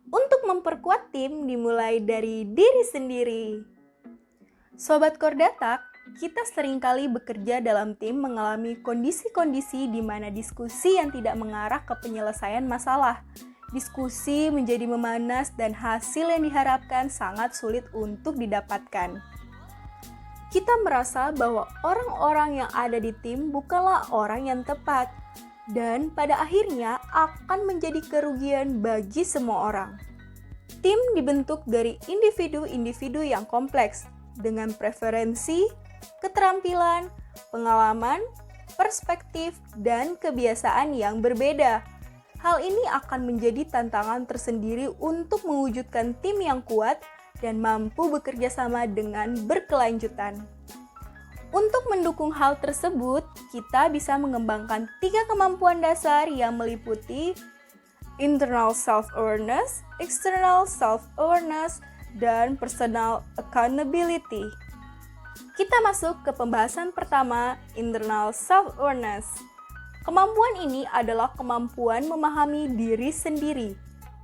Untuk memperkuat tim dimulai dari diri sendiri. Sobat Kordatak, kita seringkali bekerja dalam tim mengalami kondisi-kondisi di mana diskusi yang tidak mengarah ke penyelesaian masalah. Diskusi menjadi memanas dan hasil yang diharapkan sangat sulit untuk didapatkan. Kita merasa bahwa orang-orang yang ada di tim bukanlah orang yang tepat, dan pada akhirnya akan menjadi kerugian bagi semua orang. Tim dibentuk dari individu-individu yang kompleks, dengan preferensi, keterampilan, pengalaman, perspektif, dan kebiasaan yang berbeda. Hal ini akan menjadi tantangan tersendiri untuk mewujudkan tim yang kuat dan mampu bekerja sama dengan berkelanjutan. Untuk mendukung hal tersebut, kita bisa mengembangkan 3 kemampuan dasar yang meliputi internal self-awareness, external self-awareness, dan personal accountability. Kita masuk ke pembahasan pertama, internal self-awareness. Kemampuan ini adalah kemampuan memahami diri sendiri.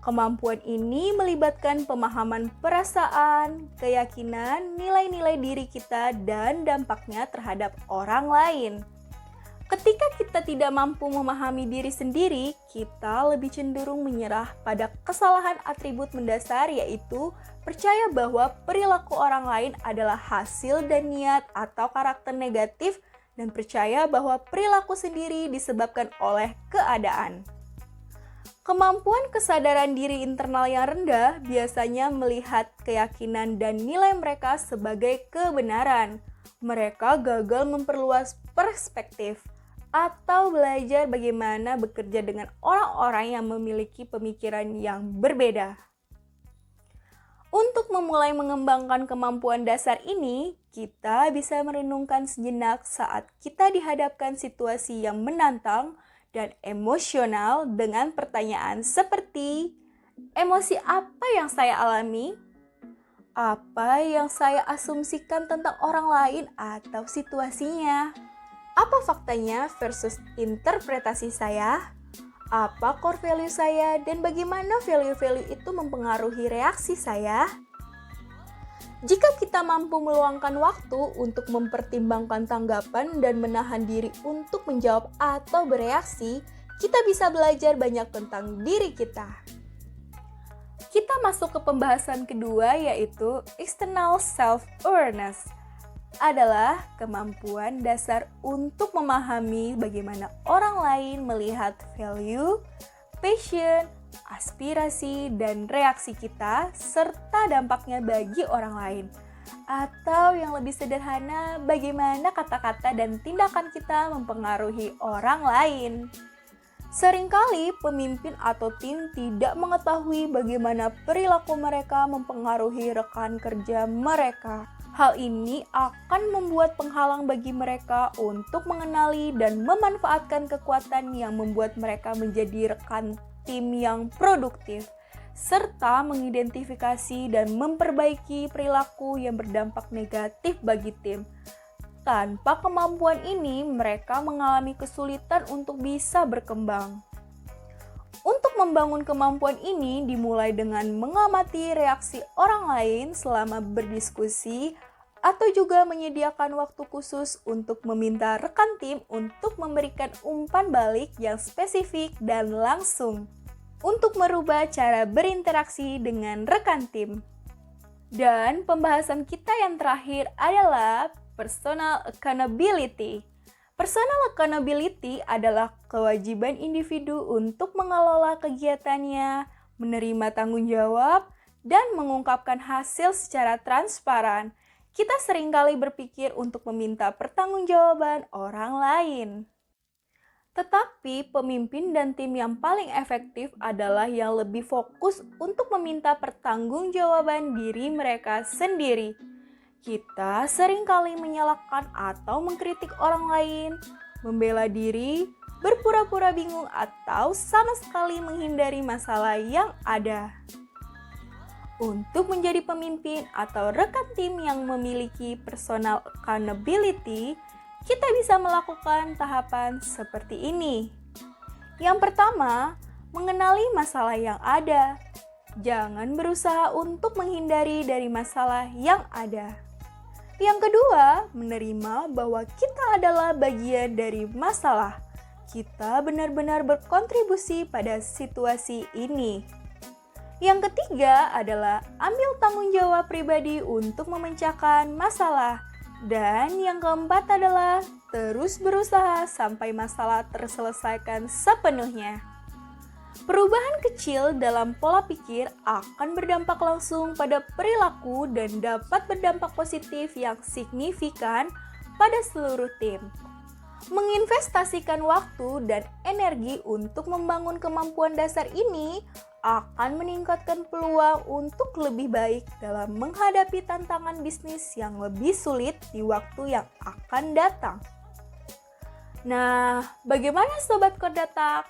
Kemampuan ini melibatkan pemahaman perasaan, keyakinan, nilai-nilai diri kita, dan dampaknya terhadap orang lain. Ketika kita tidak mampu memahami diri sendiri, kita lebih cenderung menyerah pada kesalahan atribut mendasar, yaitu percaya bahwa perilaku orang lain adalah hasil dan niat atau karakter negatif, dan percaya bahwa perilaku sendiri disebabkan oleh keadaan. Kemampuan kesadaran diri internal yang rendah biasanya melihat keyakinan dan nilai mereka sebagai kebenaran. Mereka gagal memperluas perspektif atau belajar bagaimana bekerja dengan orang-orang yang memiliki pemikiran yang berbeda. Untuk memulai mengembangkan kemampuan dasar ini, kita bisa merenungkan sejenak saat kita dihadapkan situasi yang menantang dan emosional dengan pertanyaan seperti, emosi apa yang saya alami? Apa yang saya asumsikan tentang orang lain atau situasinya? Apa faktanya versus interpretasi saya? Apa core value saya dan bagaimana value-value itu mempengaruhi reaksi saya? Jika kita mampu meluangkan waktu untuk mempertimbangkan tanggapan dan menahan diri untuk menjawab atau bereaksi, kita bisa belajar banyak tentang diri kita. Kita masuk ke pembahasan kedua, yaitu external self-awareness. Adalah kemampuan dasar untuk memahami bagaimana orang lain melihat value, passion, aspirasi, dan reaksi kita, serta dampaknya bagi orang lain. Atau yang lebih sederhana, bagaimana kata-kata dan tindakan kita mempengaruhi orang lain. Seringkali pemimpin atau tim tidak mengetahui bagaimana perilaku mereka mempengaruhi rekan kerja mereka. Hal ini akan membuat penghalang bagi mereka untuk mengenali dan memanfaatkan kekuatan yang membuat mereka menjadi rekan tim yang produktif, serta mengidentifikasi dan memperbaiki perilaku yang berdampak negatif bagi tim. Tanpa kemampuan ini, mereka mengalami kesulitan untuk bisa berkembang. Untuk membangun kemampuan ini dimulai dengan mengamati reaksi orang lain selama berdiskusi atau juga menyediakan waktu khusus untuk meminta rekan tim untuk memberikan umpan balik yang spesifik dan langsung untuk merubah cara berinteraksi dengan rekan tim. Dan pembahasan kita yang terakhir adalah personal accountability. Personal accountability adalah kewajiban individu untuk mengelola kegiatannya, menerima tanggung jawab, dan mengungkapkan hasil secara transparan. Kita seringkali berpikir untuk meminta pertanggungjawaban orang lain. Tetapi pemimpin dan tim yang paling efektif adalah yang lebih fokus untuk meminta pertanggungjawaban diri mereka sendiri. Kita seringkali menyalahkan atau mengkritik orang lain, membela diri, berpura-pura bingung, atau sama sekali menghindari masalah yang ada. Untuk menjadi pemimpin atau rekan tim yang memiliki personal accountability, kita bisa melakukan tahapan seperti ini. Yang pertama, mengenali masalah yang ada. Jangan berusaha untuk menghindari dari masalah yang ada. Yang kedua, menerima bahwa kita adalah bagian dari masalah. Kita benar-benar berkontribusi pada situasi ini. Yang ketiga adalah ambil tanggung jawab pribadi untuk memecahkan masalah. Dan yang keempat adalah terus berusaha sampai masalah terselesaikan sepenuhnya. Perubahan kecil dalam pola pikir akan berdampak langsung pada perilaku dan dapat berdampak positif yang signifikan pada seluruh tim. Menginvestasikan waktu dan energi untuk membangun kemampuan dasar ini akan meningkatkan peluang untuk lebih baik dalam menghadapi tantangan bisnis yang lebih sulit di waktu yang akan datang. Nah, bagaimana Sobat Kodatak?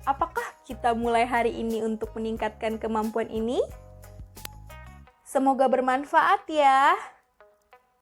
Apakah kita mulai hari ini untuk meningkatkan kemampuan ini? Semoga bermanfaat ya.